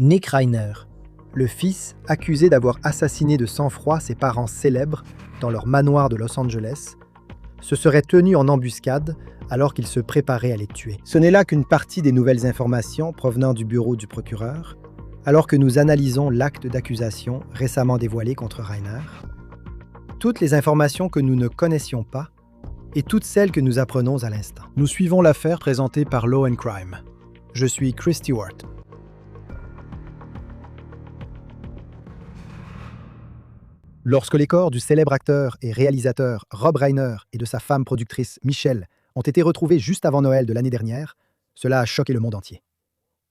Nick Reiner, le fils accusé d'avoir assassiné de sang-froid ses parents célèbres dans leur manoir de Los Angeles, se serait tenu en embuscade alors qu'il se préparait à les tuer. Ce n'est là qu'une partie des nouvelles informations provenant du bureau du procureur, alors que nous analysons l'acte d'accusation récemment dévoilé contre Reiner. Toutes les informations que nous ne connaissions pas et toutes celles que nous apprenons à l'instant. Nous suivons l'affaire présentée par Law & Crime. Je suis Chris Stewart. Lorsque les corps du célèbre acteur et réalisateur Rob Reiner et de sa femme productrice Michelle ont été retrouvés juste avant Noël de l'année dernière, cela a choqué le monde entier.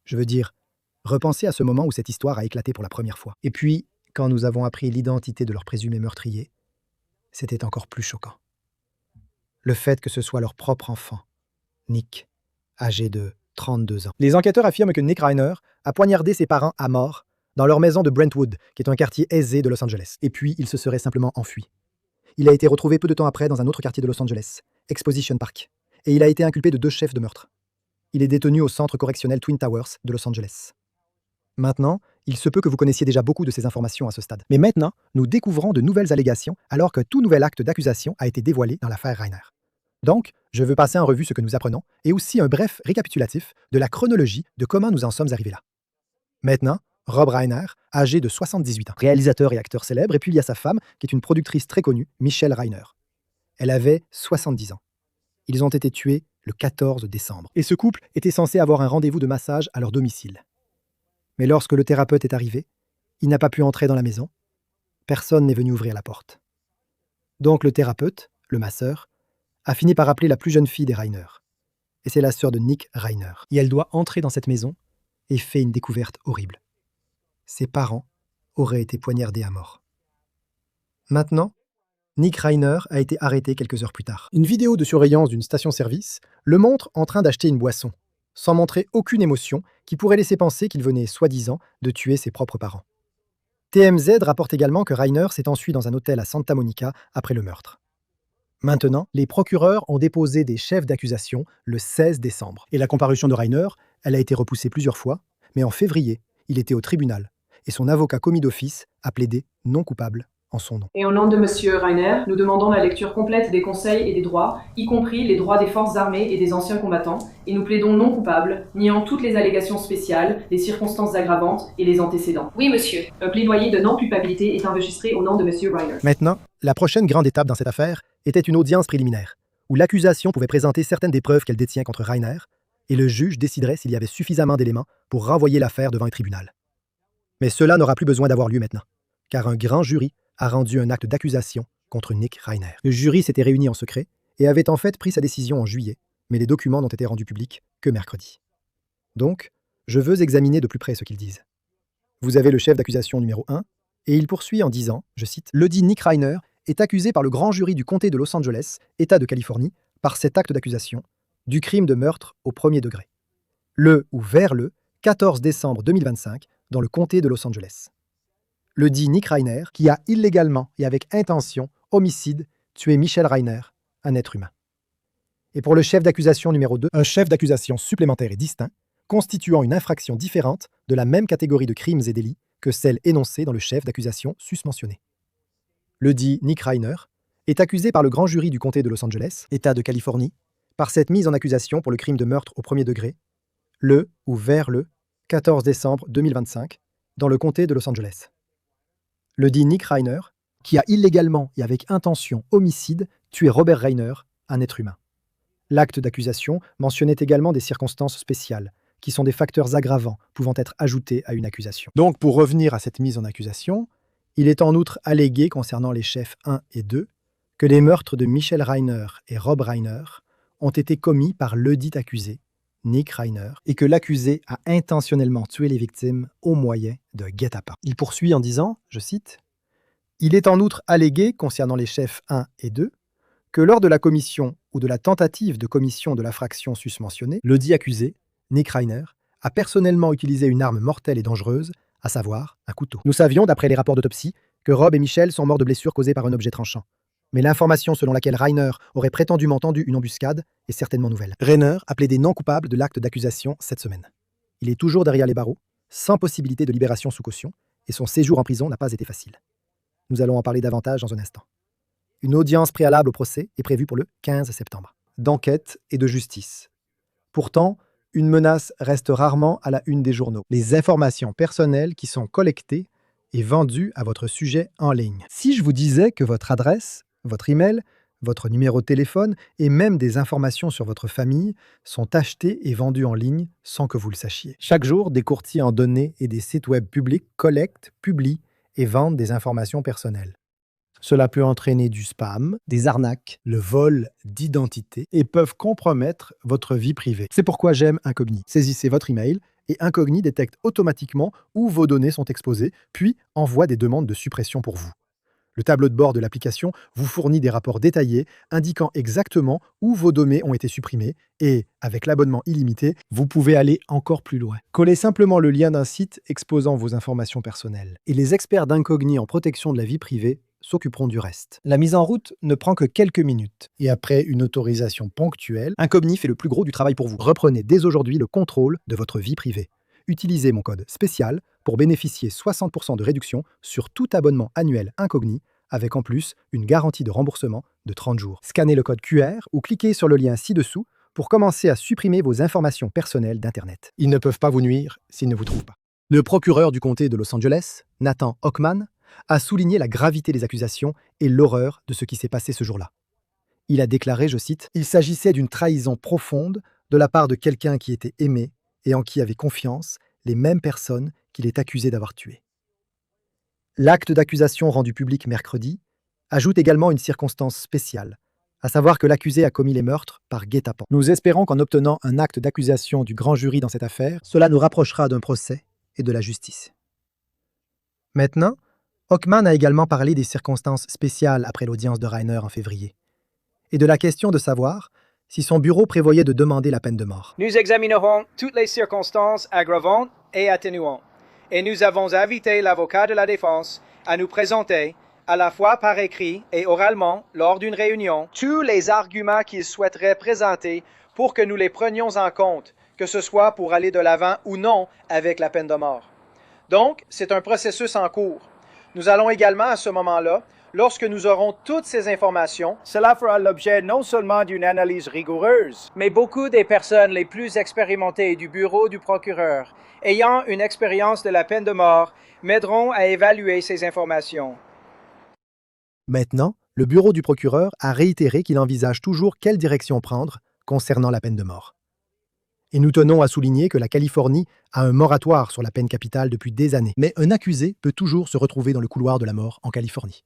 Je veux dire, repensez à ce moment où cette histoire a éclaté pour la première fois. Et puis, quand nous avons appris l'identité de leur présumé meurtrier, c'était encore plus choquant. Le fait que ce soit leur propre enfant, Nick, âgé de 32 ans. Les enquêteurs affirment que Nick Reiner a poignardé ses parents à mort dans leur maison de Brentwood, qui est un quartier aisé de Los Angeles. Et puis, il se serait simplement enfui. Il a été retrouvé peu de temps après dans un autre quartier de Los Angeles, Exposition Park, et il a été inculpé de 2 chefs de meurtre. Il est détenu au centre correctionnel Twin Towers de Los Angeles. Maintenant, il se peut que vous connaissiez déjà beaucoup de ces informations à ce stade. Mais maintenant, nous découvrons de nouvelles allégations alors que tout nouvel acte d'accusation a été dévoilé dans l'affaire Reiner. Donc, je veux passer en revue ce que nous apprenons et aussi un bref récapitulatif de la chronologie de comment nous en sommes arrivés là. Maintenant, Rob Reiner, âgé de 78 ans, réalisateur et acteur célèbre, et puis il y a sa femme, qui est une productrice très connue, Michelle Reiner. Elle avait 70 ans. Ils ont été tués le 14 décembre. Et ce couple était censé avoir un rendez-vous de massage à leur domicile. Mais lorsque le thérapeute est arrivé, il n'a pas pu entrer dans la maison. Personne n'est venu ouvrir la porte. Donc le thérapeute, le masseur, a fini par appeler la plus jeune fille des Reiner. Et c'est la sœur de Nick Reiner. Et elle doit entrer dans cette maison et fait une découverte horrible. Ses parents auraient été poignardés à mort. Maintenant, Nick Reiner a été arrêté quelques heures plus tard. Une vidéo de surveillance d'une station-service le montre en train d'acheter une boisson, sans montrer aucune émotion qui pourrait laisser penser qu'il venait, soi-disant, de tuer ses propres parents. TMZ rapporte également que Reiner s'est enfui dans un hôtel à Santa Monica après le meurtre. Maintenant, les procureurs ont déposé des chefs d'accusation le 16 décembre. Et la comparution de Reiner, elle a été repoussée plusieurs fois, mais en février, il était au tribunal. Et son avocat commis d'office a plaidé non coupable en son nom. Et au nom de M. Reiner, nous demandons la lecture complète des conseils et des droits, y compris les droits des forces armées et des anciens combattants, et nous plaidons non coupable, niant toutes les allégations spéciales, les circonstances aggravantes et les antécédents. Oui, monsieur. Un plaidoyer de non-culpabilité est enregistré au nom de M. Reiner. Maintenant, la prochaine grande étape dans cette affaire était une audience préliminaire, où l'accusation pouvait présenter certaines des preuves qu'elle détient contre Reiner, et le juge déciderait s'il y avait suffisamment d'éléments pour renvoyer l'affaire devant un tribunal. Mais cela n'aura plus besoin d'avoir lieu maintenant, car un grand jury a rendu un acte d'accusation contre Nick Reiner. Le jury s'était réuni en secret et avait en fait pris sa décision en juillet, mais les documents n'ont été rendus publics que mercredi. Donc, je veux examiner de plus près ce qu'ils disent. Vous avez le chef d'accusation numéro 1, et il poursuit en disant, je cite, « Le dit Nick Reiner est accusé par le grand jury du comté de Los Angeles, État de Californie, par cet acte d'accusation, du crime de meurtre au premier degré. Le ou vers le 14 décembre 2025, dans le comté de Los Angeles. Le dit Nick Reiner, qui a illégalement et avec intention, homicide, tué Michelle Reiner, un être humain. Et pour le chef d'accusation numéro 2, un chef d'accusation supplémentaire et distinct, constituant une infraction différente de la même catégorie de crimes et délits que celle énoncée dans le chef d'accusation susmentionné. Le dit Nick Reiner est accusé par le grand jury du comté de Los Angeles, État de Californie, par cette mise en accusation pour le crime de meurtre au premier degré, le ou vers le 14 décembre 2025, dans le comté de Los Angeles. Le dit Nick Reiner, qui a illégalement et avec intention homicide tué Robert Reiner, un être humain. L'acte d'accusation mentionnait également des circonstances spéciales, qui sont des facteurs aggravants pouvant être ajoutés à une accusation. Donc, pour revenir à cette mise en accusation, il est en outre allégué concernant les chefs 1 et 2 que les meurtres de Michelle Reiner et Rob Reiner ont été commis par ledit accusé, Nick Reiner, et que l'accusé a intentionnellement tué les victimes au moyen d'un guet-apens. Il poursuit en disant, je cite, « Il est en outre allégué, concernant les chefs 1 et 2, que lors de la commission ou de la tentative de commission de l'infraction susmentionnée, le dit accusé, Nick Reiner, a personnellement utilisé une arme mortelle et dangereuse, à savoir un couteau. Nous savions, d'après les rapports d'autopsie, que Rob et Michelle sont morts de blessures causées par un objet tranchant. Mais l'information selon laquelle Reiner aurait prétendument tendu une embuscade est certainement nouvelle. Reiner a plaidé non coupable de l'acte d'accusation cette semaine. Il est toujours derrière les barreaux, sans possibilité de libération sous caution, et son séjour en prison n'a pas été facile. Nous allons en parler davantage dans un instant. Une audience préalable au procès est prévue pour le 15 septembre. D'enquête et de justice. Pourtant, une menace reste rarement à la une des journaux. Les informations personnelles qui sont collectées et vendues à votre sujet en ligne. Si je vous disais que votre adresse, votre email, votre numéro de téléphone et même des informations sur votre famille sont achetées et vendues en ligne sans que vous le sachiez. Chaque jour, des courtiers en données et des sites web publics collectent, publient et vendent des informations personnelles. Cela peut entraîner du spam, des arnaques, le vol d'identité et peuvent compromettre votre vie privée. C'est pourquoi j'aime Incogni. Saisissez votre email et Incogni détecte automatiquement où vos données sont exposées, puis envoie des demandes de suppression pour vous. Le tableau de bord de l'application vous fournit des rapports détaillés indiquant exactement où vos données ont été supprimées et, avec l'abonnement illimité, vous pouvez aller encore plus loin. Collez simplement le lien d'un site exposant vos informations personnelles. Et les experts d'Incogni en protection de la vie privée s'occuperont du reste. La mise en route ne prend que quelques minutes. Et après une autorisation ponctuelle, Incogni fait le plus gros du travail pour vous. Reprenez dès aujourd'hui le contrôle de votre vie privée. Utilisez mon code spécial pour bénéficier 60% de réduction sur tout abonnement annuel Incogni, avec en plus une garantie de remboursement de 30 jours. Scannez le code QR ou cliquez sur le lien ci-dessous pour commencer à supprimer vos informations personnelles d'Internet. Ils ne peuvent pas vous nuire s'ils ne vous trouvent pas. Le procureur du comté de Los Angeles, Nathan Hochman, a souligné la gravité des accusations et l'horreur de ce qui s'est passé ce jour-là. Il a déclaré, je cite, « Il s'agissait d'une trahison profonde de la part de quelqu'un qui était aimé et en qui avaient confiance les mêmes personnes qu'il est accusé d'avoir tué. » L'acte d'accusation rendu public mercredi ajoute également une circonstance spéciale, à savoir que l'accusé a commis les meurtres par guet-apens. Nous espérons qu'en obtenant un acte d'accusation du grand jury dans cette affaire, cela nous rapprochera d'un procès et de la justice. Maintenant, Hochman a également parlé des circonstances spéciales après l'audience de Reiner en février, et de la question de savoir si son bureau prévoyait de demander la peine de mort. Nous examinerons toutes les circonstances aggravantes et atténuantes, et nous avons invité l'avocat de la défense à nous présenter, à la fois par écrit et oralement, lors d'une réunion, tous les arguments qu'il souhaiterait présenter pour que nous les prenions en compte, que ce soit pour aller de l'avant ou non avec la peine de mort. Donc, c'est un processus en cours. Nous allons également, à ce moment-là, lorsque nous aurons toutes ces informations, cela fera l'objet non seulement d'une analyse rigoureuse, mais beaucoup des personnes les plus expérimentées du bureau du procureur, ayant une expérience de la peine de mort, m'aideront à évaluer ces informations. Maintenant, le bureau du procureur a réitéré qu'il envisage toujours quelle direction prendre concernant la peine de mort. Et nous tenons à souligner que la Californie a un moratoire sur la peine capitale depuis des années, mais un accusé peut toujours se retrouver dans le couloir de la mort en Californie.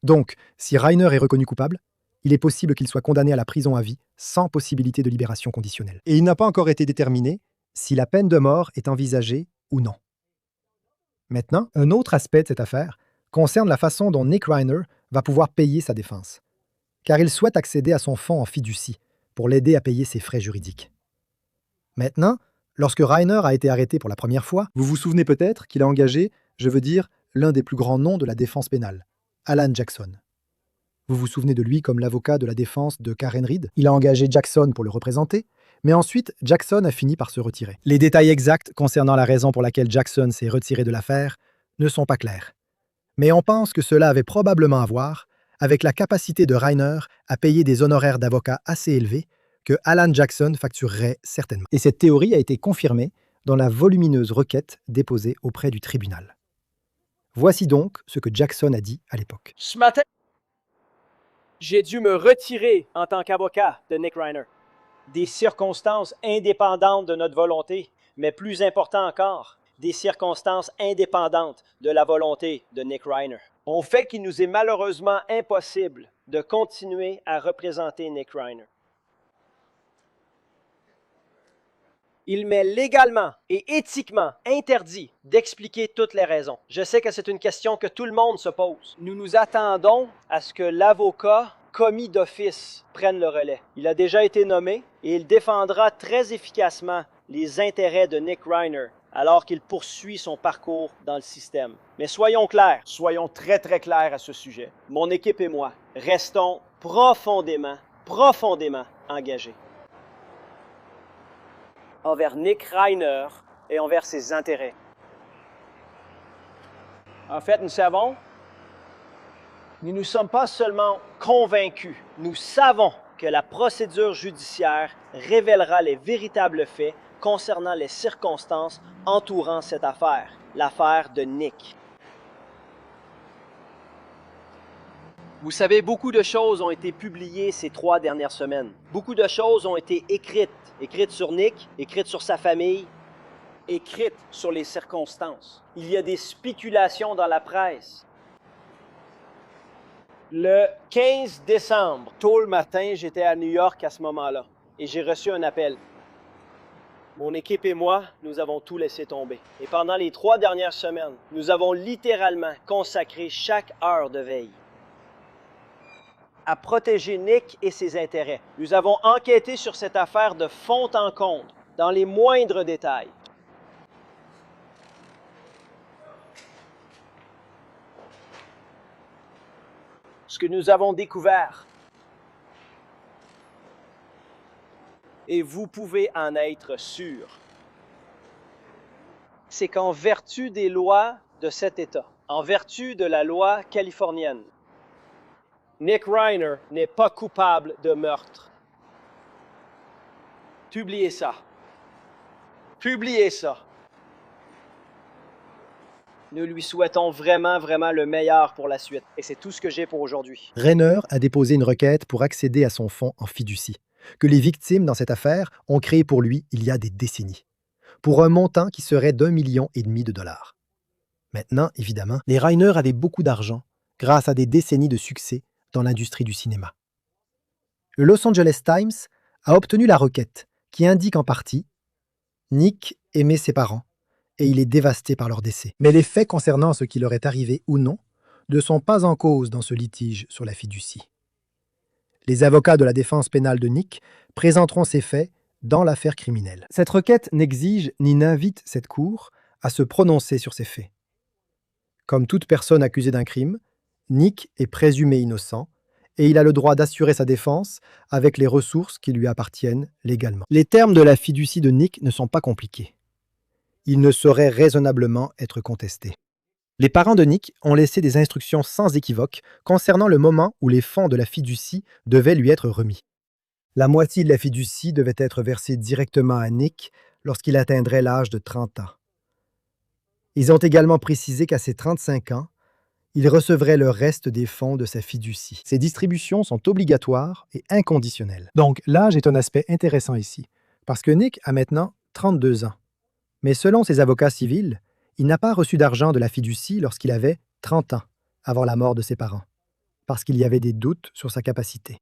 Donc, si Reiner est reconnu coupable, il est possible qu'il soit condamné à la prison à vie sans possibilité de libération conditionnelle. Et il n'a pas encore été déterminé si la peine de mort est envisagée ou non. Maintenant, un autre aspect de cette affaire concerne la façon dont Nick Reiner va pouvoir payer sa défense, car il souhaite accéder à son fonds en fiducie pour l'aider à payer ses frais juridiques. Maintenant, lorsque Reiner a été arrêté pour la première fois, vous vous souvenez peut-être qu'il a engagé, je veux dire, l'un des plus grands noms de la défense pénale, Alan Jackson. Vous vous souvenez de lui comme l'avocat de la défense de Karen Reed? Il a engagé Jackson pour le représenter, mais ensuite, Jackson a fini par se retirer. Les détails exacts concernant la raison pour laquelle Jackson s'est retiré de l'affaire ne sont pas clairs. Mais on pense que cela avait probablement à voir avec la capacité de Reiner à payer des honoraires d'avocat assez élevés que Alan Jackson facturerait certainement. Et cette théorie a été confirmée dans la volumineuse requête déposée auprès du tribunal. Voici donc ce que Jackson a dit à l'époque. Ce matin, j'ai dû me retirer en tant qu'avocat de Nick Reiner. Des circonstances indépendantes de notre volonté, mais plus important encore, des circonstances indépendantes de la volonté de Nick Reiner, ont fait qu'il nous est malheureusement impossible de continuer à représenter Nick Reiner. Il m'est légalement et éthiquement interdit d'expliquer toutes les raisons. Je sais que c'est une question que tout le monde se pose. Nous nous attendons à ce que l'avocat commis d'office prenne le relais. Il a déjà été nommé et il défendra très efficacement les intérêts de Nick Reiner alors qu'il poursuit son parcours dans le système. Mais soyons clairs, soyons très clairs à ce sujet. Mon équipe et moi restons profondément engagés envers Nick Reiner et envers ses intérêts. En fait, nous savons, nous ne sommes pas seulement convaincus, nous savons que la procédure judiciaire révélera les véritables faits concernant les circonstances entourant cette affaire, l'affaire de Nick. Vous savez, beaucoup de choses ont été publiées ces 3 dernières semaines. Beaucoup de choses ont été écrites. Écrites sur Nick, écrites sur sa famille, écrites sur les circonstances. Il y a des spéculations dans la presse. Le 15 décembre, tôt le matin, j'étais à New York à ce moment-là et j'ai reçu un appel. Mon équipe et moi, nous avons tout laissé tomber. Et pendant les 3 dernières semaines, nous avons littéralement consacré chaque heure de veille à protéger Nick et ses intérêts. Nous avons enquêté sur cette affaire de fond en comble, dans les moindres détails. Ce que nous avons découvert, et vous pouvez en être sûr, c'est qu'en vertu des lois de cet État, en vertu de la loi californienne, Nick Reiner n'est pas coupable de meurtre. Publiez ça. Publiez ça. Nous lui souhaitons vraiment le meilleur pour la suite. Et c'est tout ce que j'ai pour aujourd'hui. Rainer a déposé une requête pour accéder à son fonds en fiducie, que les victimes dans cette affaire ont créé pour lui il y a des décennies, pour un montant qui serait d'1,5 million de dollars. Maintenant, évidemment, les Reiner avaient beaucoup d'argent grâce à des décennies de succès dans l'industrie du cinéma. Le Los Angeles Times a obtenu la requête qui indique en partie « Nick aimait ses parents et il est dévasté par leur décès ». Mais les faits concernant ce qui leur est arrivé ou non ne sont pas en cause dans ce litige sur la fiducie. Les avocats de la défense pénale de Nick présenteront ces faits dans l'affaire criminelle. Cette requête n'exige ni n'invite cette cour à se prononcer sur ces faits. Comme toute personne accusée d'un crime, Nick est présumé innocent et il a le droit d'assurer sa défense avec les ressources qui lui appartiennent légalement. Les termes de la fiducie de Nick ne sont pas compliqués. Ils ne sauraient raisonnablement être contestés. Les parents de Nick ont laissé des instructions sans équivoque concernant le moment où les fonds de la fiducie devaient lui être remis. La moitié de la fiducie devait être versée directement à Nick lorsqu'il atteindrait l'âge de 30 ans. Ils ont également précisé qu'à ses 35 ans, il recevrait le reste des fonds de sa fiducie. Ces distributions sont obligatoires et inconditionnelles. Donc, l'âge est un aspect intéressant ici, parce que Nick a maintenant 32 ans. Mais selon ses avocats civils, il n'a pas reçu d'argent de la fiducie lorsqu'il avait 30 ans, avant la mort de ses parents, parce qu'il y avait des doutes sur sa capacité.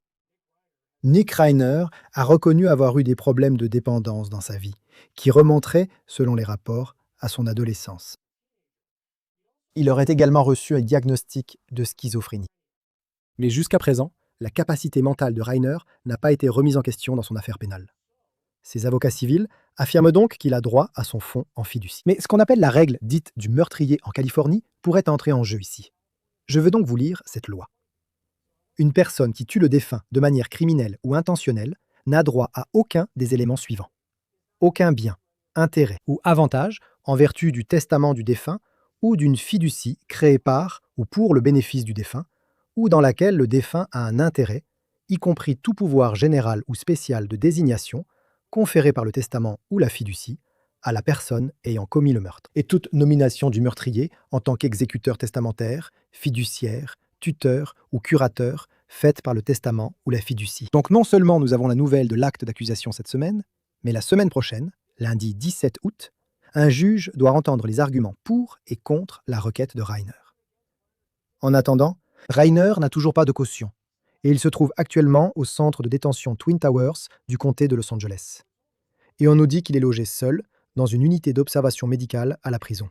Nick Reiner a reconnu avoir eu des problèmes de dépendance dans sa vie, qui remonteraient, selon les rapports, à son adolescence. Il aurait également reçu un diagnostic de schizophrénie. Mais jusqu'à présent, la capacité mentale de Reiner n'a pas été remise en question dans son affaire pénale. Ses avocats civils affirment donc qu'il a droit à son fonds en fiducie. Mais ce qu'on appelle la règle dite du meurtrier en Californie pourrait entrer en jeu ici. Je veux donc vous lire cette loi. Une personne qui tue le défunt de manière criminelle ou intentionnelle n'a droit à aucun des éléments suivants. Aucun bien, intérêt ou avantage en vertu du testament du défunt ou d'une fiducie créée par ou pour le bénéfice du défunt, ou dans laquelle le défunt a un intérêt, y compris tout pouvoir général ou spécial de désignation, conféré par le testament ou la fiducie, à la personne ayant commis le meurtre. Et toute nomination du meurtrier en tant qu'exécuteur testamentaire, fiduciaire, tuteur ou curateur, faite par le testament ou la fiducie. Donc non seulement nous avons la nouvelle de l'acte d'accusation cette semaine, mais la semaine prochaine, lundi 17 août, un juge doit entendre les arguments pour et contre la requête de Reiner. En attendant, Reiner n'a toujours pas de caution et il se trouve actuellement au centre de détention Twin Towers du comté de Los Angeles. Et on nous dit qu'il est logé seul dans une unité d'observation médicale à la prison.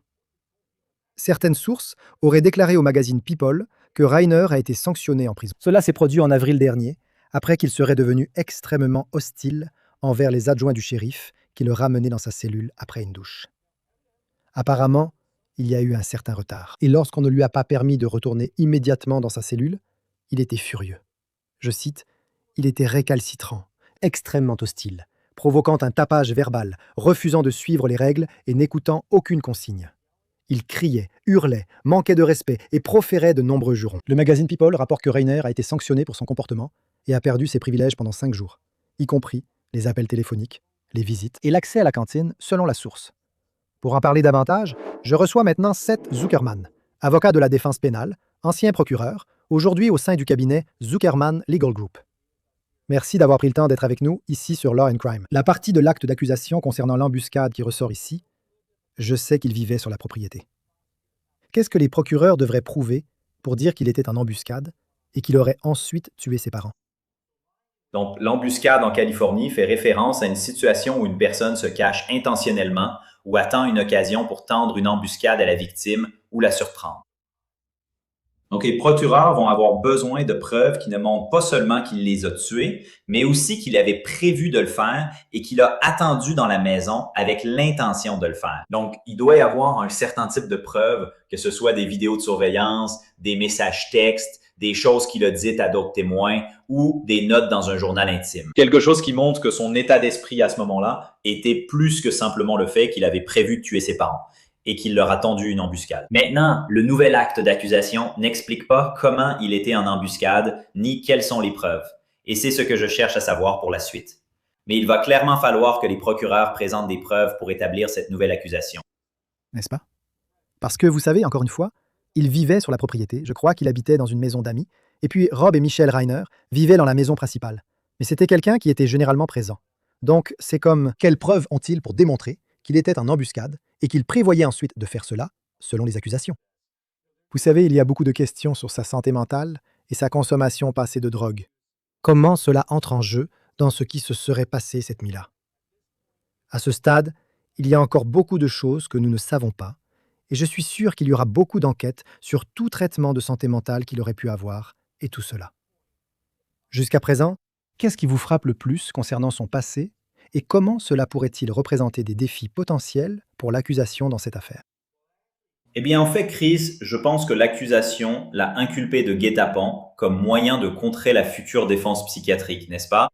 Certaines sources auraient déclaré au magazine People que Reiner a été sanctionné en prison. Cela s'est produit en avril dernier, après qu'il serait devenu extrêmement hostile envers les adjoints du shérif qui le ramenaient dans sa cellule après une douche. Apparemment, il y a eu un certain retard. Et lorsqu'on ne lui a pas permis de retourner immédiatement dans sa cellule, il était furieux. Je cite, « Il était récalcitrant, extrêmement hostile, provoquant un tapage verbal, refusant de suivre les règles et n'écoutant aucune consigne. Il criait, hurlait, manquait de respect et proférait de nombreux jurons. Le magazine People rapporte que Rainer a été sanctionné pour son comportement et a perdu ses privilèges pendant 5 jours, y compris les appels téléphoniques, les visites et l'accès à la cantine selon la source. Pour en parler davantage, je reçois maintenant Seth Zuckerman, avocat de la défense pénale, ancien procureur, aujourd'hui au sein du cabinet Zuckerman Legal Group. Merci d'avoir pris le temps d'être avec nous ici sur Law and Crime. La partie de l'acte d'accusation concernant l'embuscade qui ressort ici, je sais qu'il vivait sur la propriété. Qu'est-ce que les procureurs devraient prouver pour dire qu'il était en embuscade et qu'il aurait ensuite tué ses parents? Donc, l'embuscade en Californie fait référence à une situation où une personne se cache intentionnellement ou attend une occasion pour tendre une embuscade à la victime ou la surprendre. Donc, les procureurs vont avoir besoin de preuves qui ne montrent pas seulement qu'il les a tués, mais aussi qu'il avait prévu de le faire et qu'il a attendu dans la maison avec l'intention de le faire. Donc, il doit y avoir un certain type de preuves, que ce soit des vidéos de surveillance, des messages textes, des choses qu'il a dites à d'autres témoins ou des notes dans un journal intime. Quelque chose qui montre que son état d'esprit à ce moment-là était plus que simplement le fait qu'il avait prévu de tuer ses parents et qu'il leur a tendu une embuscade. Maintenant, le nouvel acte d'accusation n'explique pas comment il était en embuscade ni quelles sont les preuves. Et c'est ce que je cherche à savoir pour la suite. Mais il va clairement falloir que les procureurs présentent des preuves pour établir cette nouvelle accusation. N'est-ce pas? Parce que, vous savez, encore une fois, il vivait sur la propriété, je crois qu'il habitait dans une maison d'amis, et puis Rob et Michelle Reiner vivaient dans la maison principale. Mais c'était quelqu'un qui était généralement présent. Donc, c'est comme, quelles preuves ont-ils pour démontrer qu'il était en embuscade et qu'il prévoyait ensuite de faire cela, selon les accusations? Vous savez, il y a beaucoup de questions sur sa santé mentale et sa consommation passée de drogue. Comment cela entre en jeu dans ce qui se serait passé cette nuit-là? À ce stade, il y a encore beaucoup de choses que nous ne savons pas, et je suis sûr qu'il y aura beaucoup d'enquêtes sur tout traitement de santé mentale qu'il aurait pu avoir, et tout cela. Jusqu'à présent, qu'est-ce qui vous frappe le plus concernant son passé, et comment cela pourrait-il représenter des défis potentiels pour l'accusation dans cette affaire? Eh bien, en fait, Chris, je pense que l'accusation l'a inculpé de guet-apens comme moyen de contrer la future défense psychiatrique, n'est-ce pas?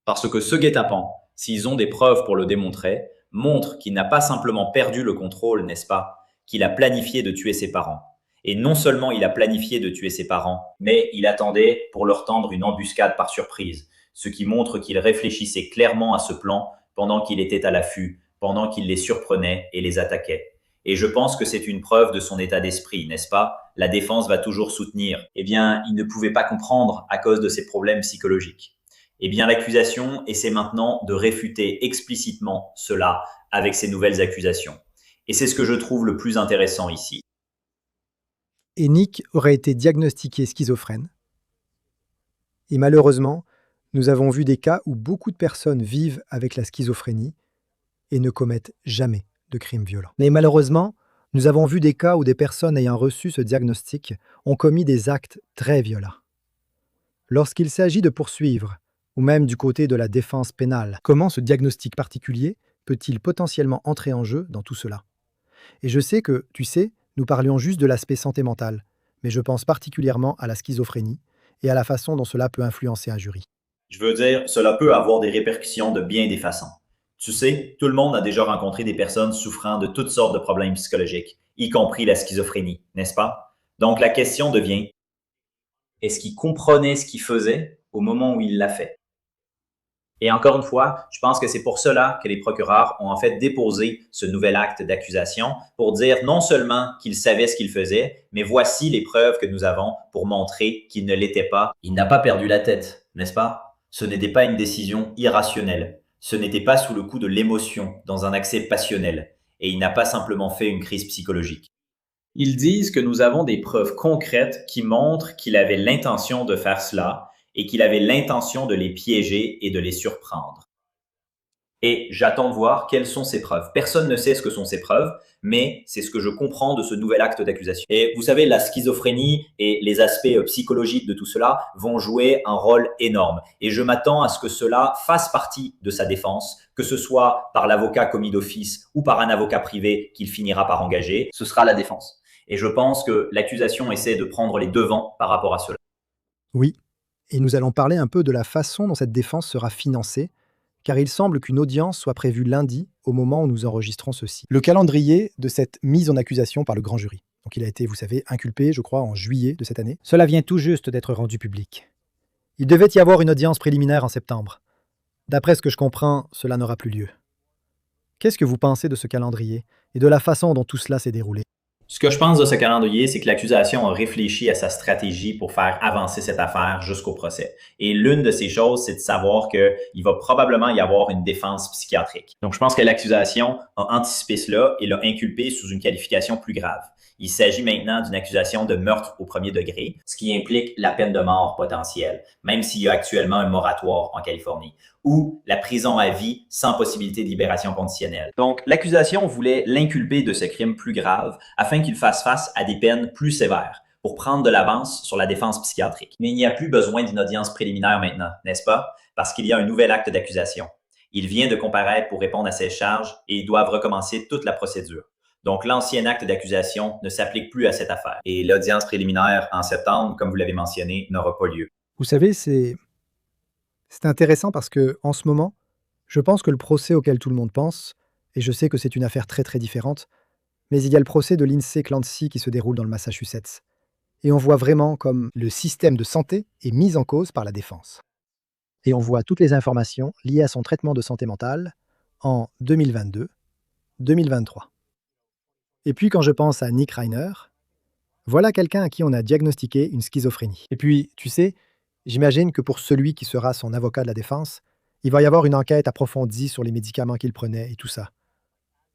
Parce que ce guet-apens, s'ils ont des preuves pour le démontrer, montre qu'il n'a pas simplement perdu le contrôle, n'est-ce pas? Qu'il a planifié de tuer ses parents. Et non seulement il a planifié de tuer ses parents, mais il attendait pour leur tendre une embuscade par surprise, ce qui montre qu'il réfléchissait clairement à ce plan pendant qu'il était à l'affût, pendant qu'il les surprenait et les attaquait. Et je pense que c'est une preuve de son état d'esprit, n'est-ce pas? La défense va toujours soutenir. Eh bien, il ne pouvait pas comprendre à cause de ses problèmes psychologiques. Eh bien, l'accusation essaie maintenant de réfuter explicitement cela avec ces nouvelles accusations. Et c'est ce que je trouve le plus intéressant ici. Et Nick aurait été diagnostiqué schizophrène. Et malheureusement, nous avons vu des cas où beaucoup de personnes vivent avec la schizophrénie et ne commettent jamais de crimes violents. Mais malheureusement, nous avons vu des cas où des personnes ayant reçu ce diagnostic ont commis des actes très violents. Lorsqu'il s'agit de poursuivre, ou même du côté de la défense pénale, comment ce diagnostic particulier peut-il potentiellement entrer en jeu dans tout cela? Et je sais que, tu sais, nous parlions juste de l'aspect santé mentale, mais je pense particulièrement à la schizophrénie et à la façon dont cela peut influencer un jury. Je veux dire, cela peut avoir des répercussions de bien des façons. Tu sais, tout le monde a déjà rencontré des personnes souffrant de toutes sortes de problèmes psychologiques, y compris la schizophrénie, n'est-ce pas? Donc la question devient, est-ce qu'il comprenait ce qu'il faisait au moment où il l'a fait? Et encore une fois, je pense que c'est pour cela que les procureurs ont en fait déposé ce nouvel acte d'accusation pour dire non seulement qu'il savait ce qu'il faisait, mais voici les preuves que nous avons pour montrer qu'il ne l'était pas. Il n'a pas perdu la tête, n'est-ce pas? Ce n'était pas une décision irrationnelle. Ce n'était pas sous le coup de l'émotion, dans un accès passionnel. Et il n'a pas simplement fait une crise psychologique. Ils disent que nous avons des preuves concrètes qui montrent qu'il avait l'intention de faire cela et qu'il avait l'intention de les piéger et de les surprendre. Et j'attends de voir quelles sont ces preuves. Personne ne sait ce que sont ces preuves, mais c'est ce que je comprends de ce nouvel acte d'accusation. Et vous savez, la schizophrénie et les aspects psychologiques de tout cela vont jouer un rôle énorme. Et je m'attends à ce que cela fasse partie de sa défense, que ce soit par l'avocat commis d'office ou par un avocat privé qu'il finira par engager. Ce sera la défense. Et je pense que l'accusation essaie de prendre les devants par rapport à cela. Oui, et nous allons parler un peu de la façon dont cette défense sera financée, car il semble qu'une audience soit prévue lundi au moment où nous enregistrons ceci. Le calendrier de cette mise en accusation par le grand jury. Donc il a été, vous savez, inculpé, je crois, en juillet de cette année. Cela vient tout juste d'être rendu public. Il devait y avoir une audience préliminaire en septembre. D'après ce que je comprends, cela n'aura plus lieu. Qu'est-ce que vous pensez de ce calendrier et de la façon dont tout cela s'est déroulé? Ce que je pense de ce calendrier, c'est que l'accusation a réfléchi à sa stratégie pour faire avancer cette affaire jusqu'au procès. Et l'une de ces choses, c'est de savoir qu'il va probablement y avoir une défense psychiatrique. Donc, je pense que l'accusation a anticipé cela et l'a inculpé sous une qualification plus grave. Il s'agit maintenant d'une accusation de meurtre au premier degré, ce qui implique la peine de mort potentielle, même s'il y a actuellement un moratoire en Californie, ou la prison à vie sans possibilité de libération conditionnelle. Donc, l'accusation voulait l'inculper de ce crime plus grave afin qu'il fasse face à des peines plus sévères pour prendre de l'avance sur la défense psychiatrique. Mais il n'y a plus besoin d'une audience préliminaire maintenant, n'est-ce pas? Parce qu'il y a un nouvel acte d'accusation. Il vient de comparaître pour répondre à ces charges et ils doivent recommencer toute la procédure. Donc, l'ancien acte d'accusation ne s'applique plus à cette affaire. Et l'audience préliminaire en septembre, comme vous l'avez mentionné, n'aura pas lieu. Vous savez, c'est intéressant parce que en ce moment, je pense que le procès auquel tout le monde pense, et je sais que c'est une affaire très très différente, mais il y a le procès de Lindsay Clancy qui se déroule dans le Massachusetts. Et on voit vraiment comme le système de santé est mis en cause par la défense. Et on voit toutes les informations liées à son traitement de santé mentale en 2022, 2023. Et puis quand je pense à Nick Reiner, voilà quelqu'un à qui on a diagnostiqué une schizophrénie. Et puis, tu sais, j'imagine que pour celui qui sera son avocat de la défense, il va y avoir une enquête approfondie sur les médicaments qu'il prenait et tout ça.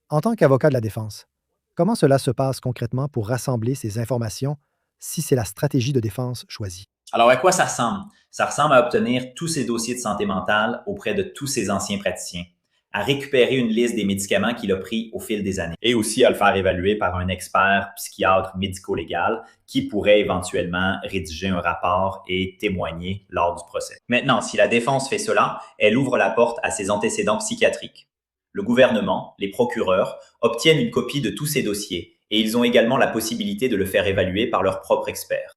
En tant qu'avocat de la défense, comment cela se passe concrètement pour rassembler ces informations si c'est la stratégie de défense choisie? Alors, à quoi ça ressemble? Ça ressemble à obtenir tous ces dossiers de santé mentale auprès de tous ses anciens praticiens, à récupérer une liste des médicaments qu'il a pris au fil des années et aussi à le faire évaluer par un expert psychiatre médico-légal qui pourrait éventuellement rédiger un rapport et témoigner lors du procès. Maintenant, si la défense fait cela, elle ouvre la porte à ses antécédents psychiatriques. Le gouvernement, les procureurs, obtiennent une copie de tous ces dossiers et ils ont également la possibilité de le faire évaluer par leurs propres experts.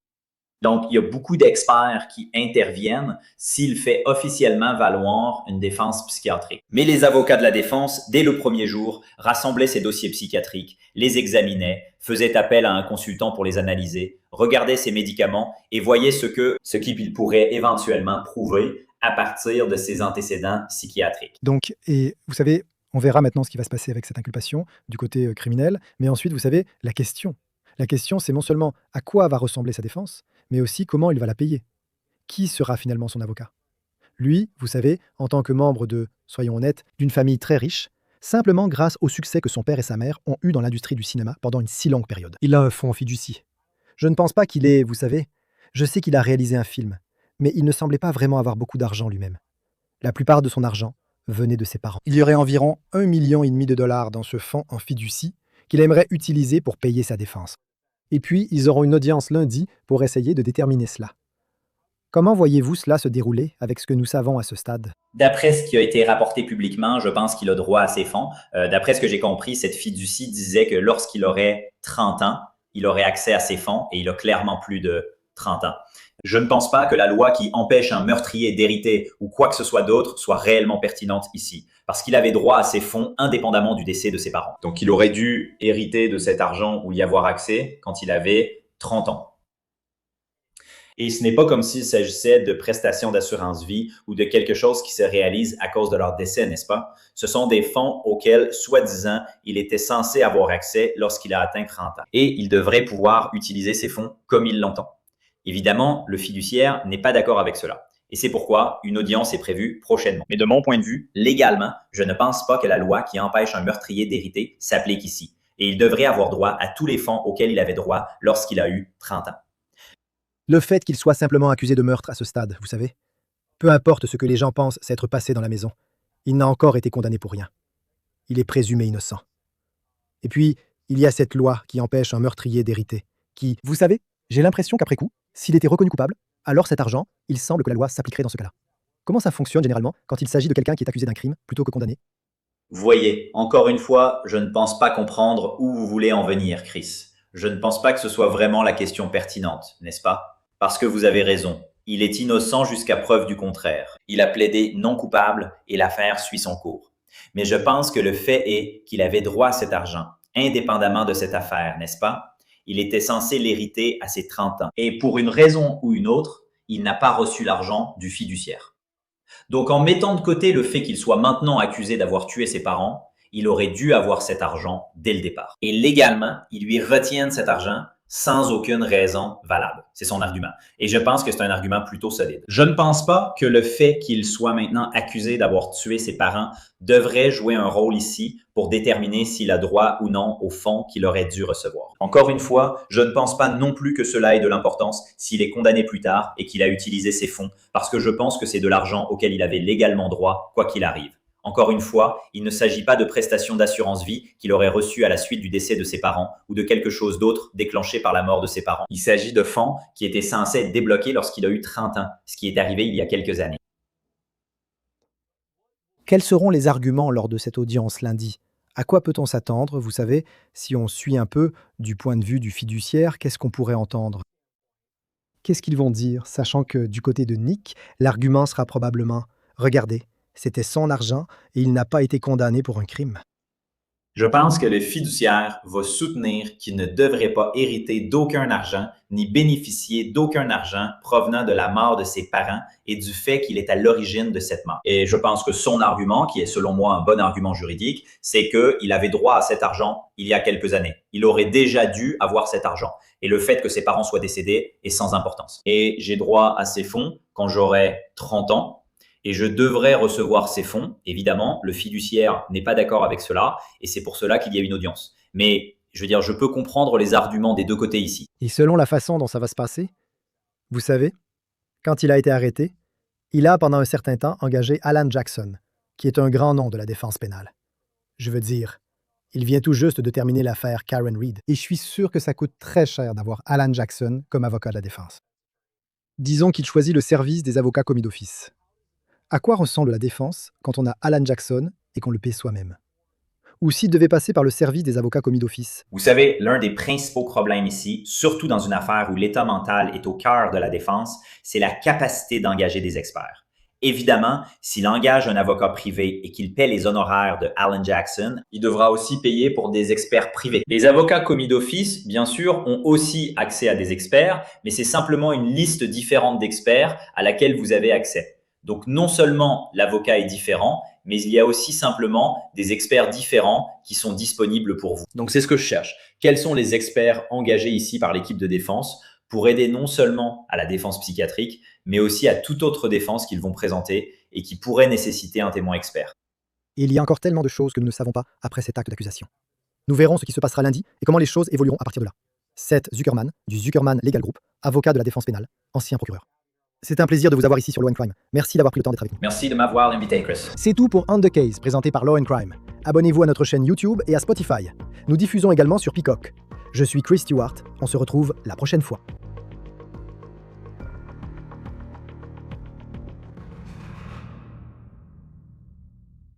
Donc, il y a beaucoup d'experts qui interviennent s'il fait officiellement valoir une défense psychiatrique. Mais les avocats de la défense, dès le premier jour, rassemblaient ces dossiers psychiatriques, les examinaient, faisaient appel à un consultant pour les analyser, regardaient ces médicaments et voyaient ce qu'ils pourraient éventuellement prouver à partir de ces antécédents psychiatriques. Donc, et vous savez, on verra maintenant ce qui va se passer avec cette inculpation du côté criminel, mais ensuite, vous savez, la question. La question, c'est non seulement à quoi va ressembler sa défense, mais aussi comment il va la payer. Qui sera finalement son avocat? Lui, vous savez, en tant que membre de, soyons honnêtes, d'une famille très riche, simplement grâce au succès que son père et sa mère ont eu dans l'industrie du cinéma pendant une si longue période. Il a un fonds fiducie. Je ne pense pas qu'il est, vous savez, je sais qu'il a réalisé un film, mais il ne semblait pas vraiment avoir beaucoup d'argent lui-même. La plupart de son argent venait de ses parents. Il y aurait environ 1,5 million de dollars dans ce fonds en fiducie qu'il aimerait utiliser pour payer sa défense. Et puis, ils auront une audience lundi pour essayer de déterminer cela. Comment voyez-vous cela se dérouler avec ce que nous savons à ce stade? D'après ce qui a été rapporté publiquement, je pense qu'il a droit à ses fonds. D'après ce que j'ai compris, cette fiducie disait que lorsqu'il aurait 30 ans, il aurait accès à ses fonds et il a clairement plus de 30 ans. Je ne pense pas que la loi qui empêche un meurtrier d'hériter ou quoi que ce soit d'autre soit réellement pertinente ici, parce qu'il avait droit à ses fonds indépendamment du décès de ses parents. Donc, il aurait dû hériter de cet argent ou y avoir accès quand il avait 30 ans. Et ce n'est pas comme s'il s'agissait de prestations d'assurance vie ou de quelque chose qui se réalise à cause de leur décès, n'est-ce pas? Ce sont des fonds auxquels, soi-disant, il était censé avoir accès lorsqu'il a atteint 30 ans. Et il devrait pouvoir utiliser ces fonds comme il l'entend. Évidemment, le fiduciaire n'est pas d'accord avec cela. Et c'est pourquoi une audience est prévue prochainement. Mais de mon point de vue, légalement, je ne pense pas que la loi qui empêche un meurtrier d'hériter s'applique ici. Et il devrait avoir droit à tous les fonds auxquels il avait droit lorsqu'il a eu 30 ans. Le fait qu'il soit simplement accusé de meurtre à ce stade, vous savez, peu importe ce que les gens pensent s'être passé dans la maison, il n'a encore été condamné pour rien. Il est présumé innocent. Et puis, il y a cette loi qui empêche un meurtrier d'hériter, qui, vous savez, j'ai l'impression qu'après coup, s'il était reconnu coupable, alors cet argent, il semble que la loi s'appliquerait dans ce cas-là. Comment ça fonctionne généralement quand il s'agit de quelqu'un qui est accusé d'un crime plutôt que condamné? Vous voyez, encore une fois, je ne pense pas comprendre où vous voulez en venir, Chris. Je ne pense pas que ce soit vraiment la question pertinente, n'est-ce pas? Parce que vous avez raison. Il est innocent jusqu'à preuve du contraire. Il a plaidé non coupable et l'affaire suit son cours. Mais je pense que le fait est qu'il avait droit à cet argent, indépendamment de cette affaire, n'est-ce pas? Il était censé l'hériter à ses 30 ans. Et pour une raison ou une autre, il n'a pas reçu l'argent du fiduciaire. Donc en mettant de côté le fait qu'il soit maintenant accusé d'avoir tué ses parents, il aurait dû avoir cet argent dès le départ. Et légalement, ils lui retiennent cet argent sans aucune raison valable. C'est son argument. Et je pense que c'est un argument plutôt solide. Je ne pense pas que le fait qu'il soit maintenant accusé d'avoir tué ses parents devrait jouer un rôle ici pour déterminer s'il a droit ou non au fonds qu'il aurait dû recevoir. Encore une fois, je ne pense pas non plus que cela ait de l'importance s'il est condamné plus tard et qu'il a utilisé ses fonds, parce que je pense que c'est de l'argent auquel il avait légalement droit, quoi qu'il arrive. Encore une fois, il ne s'agit pas de prestations d'assurance vie qu'il aurait reçues à la suite du décès de ses parents ou de quelque chose d'autre déclenché par la mort de ses parents. Il s'agit de fonds qui étaient censés être débloqués lorsqu'il a eu 30 ans, ce qui est arrivé il y a quelques années. Quels seront les arguments lors de cette audience lundi? À quoi peut-on s'attendre? Vous savez, si on suit un peu du point de vue du fiduciaire, qu'est-ce qu'on pourrait entendre? Qu'est-ce qu'ils vont dire, sachant que du côté de Nick, l'argument sera probablement « Regardez, c'était son argent et il n'a pas été condamné pour un crime. » Je pense que le fiduciaire va soutenir qu'il ne devrait pas hériter d'aucun argent ni bénéficier d'aucun argent provenant de la mort de ses parents et du fait qu'il est à l'origine de cette mort. Et je pense que son argument, qui est selon moi un bon argument juridique, c'est qu'il avait droit à cet argent il y a quelques années. Il aurait déjà dû avoir cet argent. Et le fait que ses parents soient décédés est sans importance. Et j'ai droit à ces fonds quand j'aurai 30 ans. Et je devrais recevoir ces fonds. Évidemment, le fiduciaire n'est pas d'accord avec cela et c'est pour cela qu'il y a une audience. Mais je veux dire, je peux comprendre les arguments des deux côtés ici. Et selon la façon dont ça va se passer, vous savez, quand il a été arrêté, il a pendant un certain temps engagé Alan Jackson, qui est un grand nom de la défense pénale. Je veux dire, il vient tout juste de terminer l'affaire Karen Reed et je suis sûr que ça coûte très cher d'avoir Alan Jackson comme avocat de la défense. Disons qu'il choisit le service des avocats commis d'office. À quoi ressemble la défense quand on a Alan Jackson et qu'on le paie soi-même? Ou s'il devait passer par le service des avocats commis d'office? Vous savez, l'un des principaux problèmes ici, surtout dans une affaire où l'état mental est au cœur de la défense, c'est la capacité d'engager des experts. Évidemment, s'il engage un avocat privé et qu'il paie les honoraires de Alan Jackson, il devra aussi payer pour des experts privés. Les avocats commis d'office, bien sûr, ont aussi accès à des experts, mais c'est simplement une liste différente d'experts à laquelle vous avez accès. Donc, non seulement l'avocat est différent, mais il y a aussi simplement des experts différents qui sont disponibles pour vous. Donc, c'est ce que je cherche. Quels sont les experts engagés ici par l'équipe de défense pour aider non seulement à la défense psychiatrique, mais aussi à toute autre défense qu'ils vont présenter et qui pourrait nécessiter un témoin expert. Et il y a encore tellement de choses que nous ne savons pas après cet acte d'accusation. Nous verrons ce qui se passera lundi et comment les choses évolueront à partir de là. Seth Zuckerman, du Zuckerman Legal Group, avocat de la défense pénale, ancien procureur. C'est un plaisir de vous avoir ici sur Law & Crime. Merci d'avoir pris le temps d'être avec nous. Merci de m'avoir invité, Chris. C'est tout pour On The Case, présenté par Law & Crime. Abonnez-vous à notre chaîne YouTube et à Spotify. Nous diffusons également sur Peacock. Je suis Chris Stewart. On se retrouve la prochaine fois.